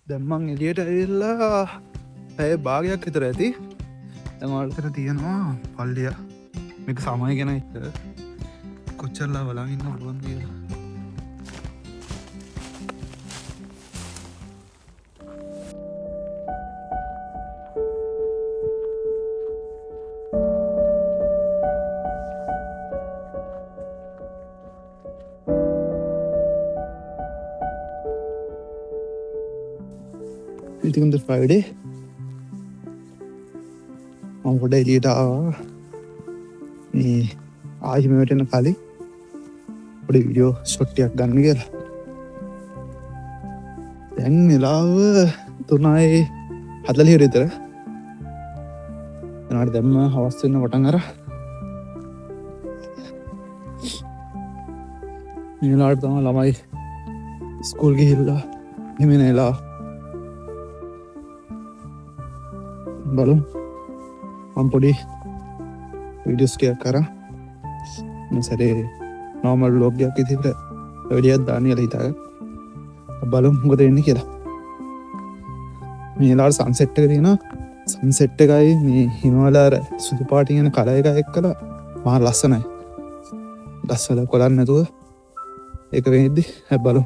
දැම්මන් එලියට ඇල්ලා ඇය භාගයක් විතර ඇති ඇමල්තර තියෙනවා පල්ලිය මේක සමය ගැන එක කොච්චරලා වලාගන්න පුළුවන් කියලා ඉතිකුද ෆ්‍රයිඩේ මම ගොඩ එලියට මේ ආහිමටන කලින් පොඩි විඩියෝ ෂොට්ටියක් ගන්න කියලා දැන් වෙලාව 3:40 විතර එනට දැම්ම හවස් වෙන්න පටන් අර මේලාට තම ළමයි ස්කූල් ගිහිල්ලා හිමිනලා බලු මම පොඩි විඩියස්ටයක් කර සැරේ නෝමල් ලෝගයක් ඉතිට වැඩියත් දානයල හිතාග බලු ගොද එන්න කියලා මේලාට සංසෙට්ක තියෙන සංසෙට්ට එකයි මේ හිමවලාර සුදු පාටිගෙන කල එක එක් කළ මා ලස්සනයි ගස්වල කොලන්න නැතුව එක වෙද්දි හැ බලු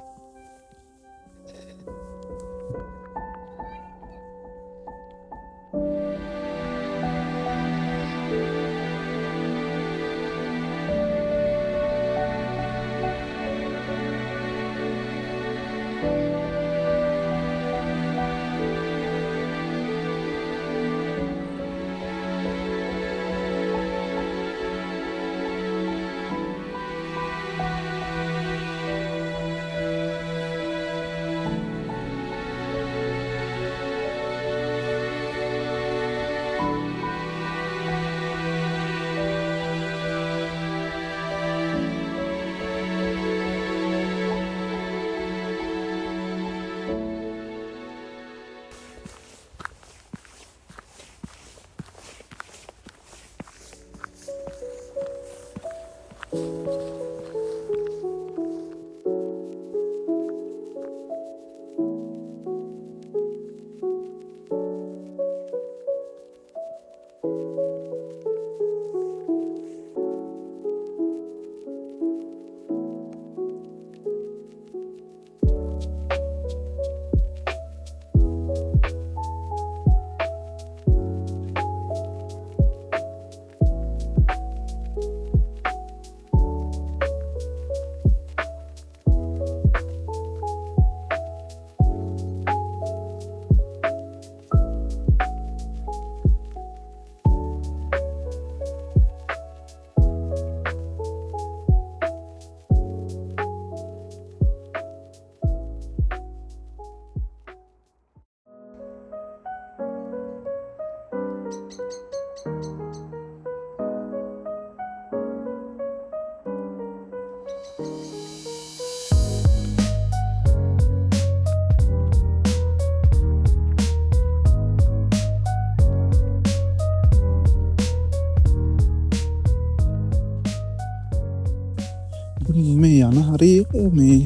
මේ යන හරි මේ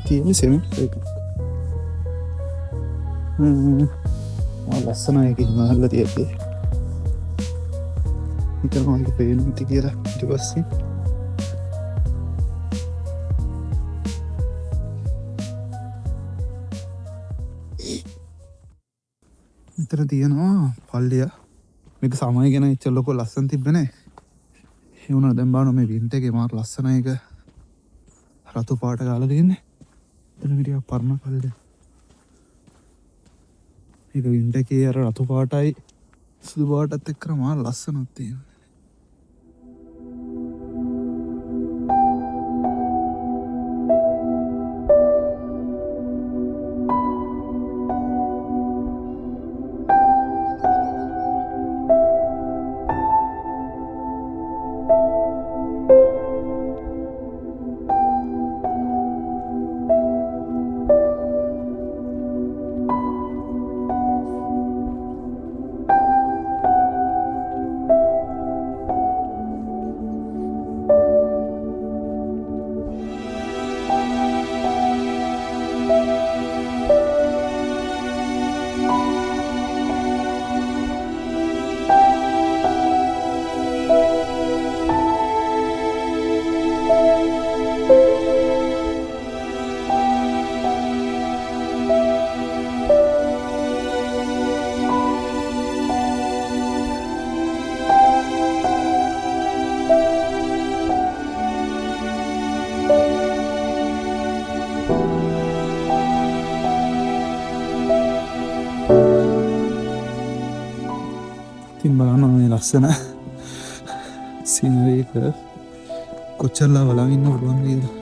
තියෙන සෙමෙන්ට් එක ලස්සනයක හිමහල්ල තියෙද්දේ හිතරමගේ පේනති කියලා ඉටපස්සේ විතර තියෙනවා පල්ලිය මේක සමය ගැන ඉච්චල්ලොකො ලස්සන් තිබෙනේ එවුණ දැම්බාන මේ වින්ටගේ මාර ලස්සනයක රතු පාට කාල තියන්නේ එනටිය පරණ කල්ද එක වින්ටකේ අර රතු පාටයි සුදු පාටත් එක්කර මාර ලස්සනොත්තිය ලස්සන සීනරි එක කොච්චරලා බලන් ඉන්න පුළුවන්ද කියලා.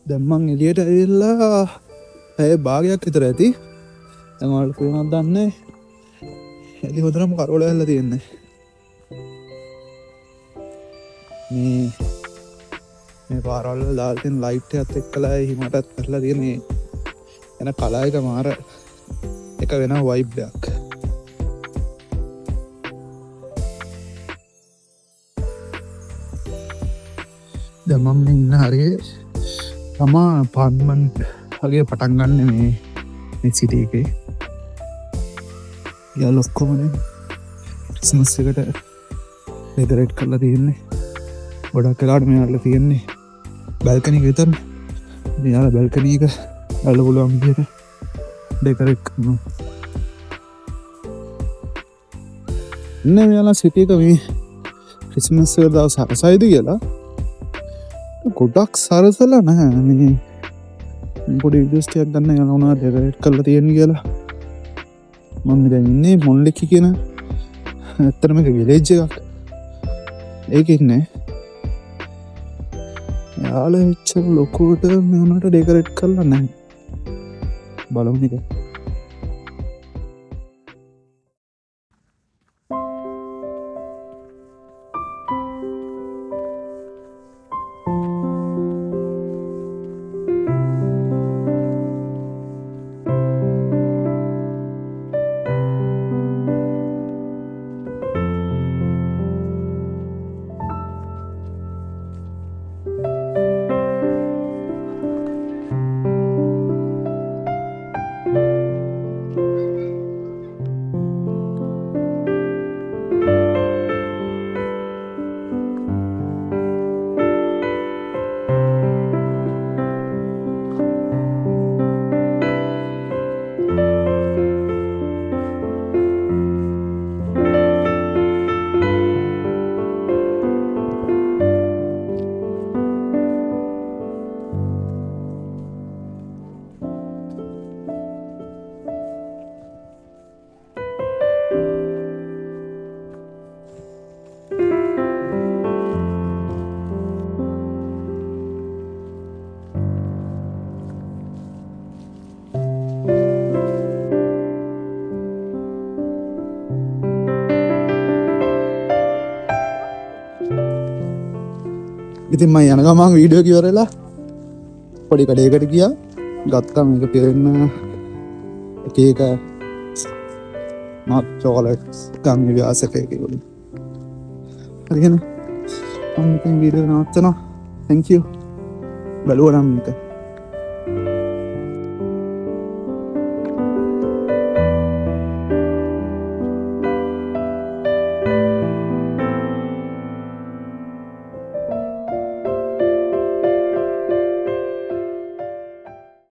දැම්මන් එලියට ඇල්ලා ඇය භාගයක් විතර ඇති. තමට පේනත් දන්නේ ඇලි හොදරම කරෝල ඇල්ල තියෙන්නේ. මේ පාරල්ල දාල්තින් ලයිට් ඇත් එක් කලා හිමටත් කරලා තියන්නේ එන කලායක මාර එක වෙන වයිබ්යක්. දමම් ඉන්න හරිේ තමා පාන්මන් වගේ පටන්ගන්න මේ සිට එකේ යාල ඔක්කොමන ක්‍රිස්මස් එකට ලෙදරෙට් කරලා තියෙන්නේ. ගොඩක් කලාට මේ අල්ල තියෙන්නේ බැල්කනික විතරන. යාල බැල්කනීක ඇල්ල පුළුවන්ගේට ඩෙකරෙට් කරනවා. එන්න මෙයාලා සිටියක මේ ක්‍රිස්මස් දව සරසයිද කියලා ගොඩක් සරසල නැහැ. මේ පොඩි විදස්ටයක් ගන්න යනවනා ඩෙකරේට් කරලා තියෙන කියලා. මම දැන්නේ මොල්ලෙක්කි කියන ඇත්තරම එක විලේජ් එකක් ඒක ඉන්නේ. යාල එච්චර ලොකුවට මෙවුනට ඩෙකරේට් කරලා නැහැ. බලමු එක. ඉතින් ම යන ගමන් වීඩියෝ කිවරලා පොඩි කඩේකට ගියා. ගත්තම එක පිරෙන්න එක මත් චෝලට්ස් ගම් ව්‍යාසකයකවලින් හරිගෙන මම වීඩියෝ නවත්තනවා. තැන්ක් යූ බලුවනම් එක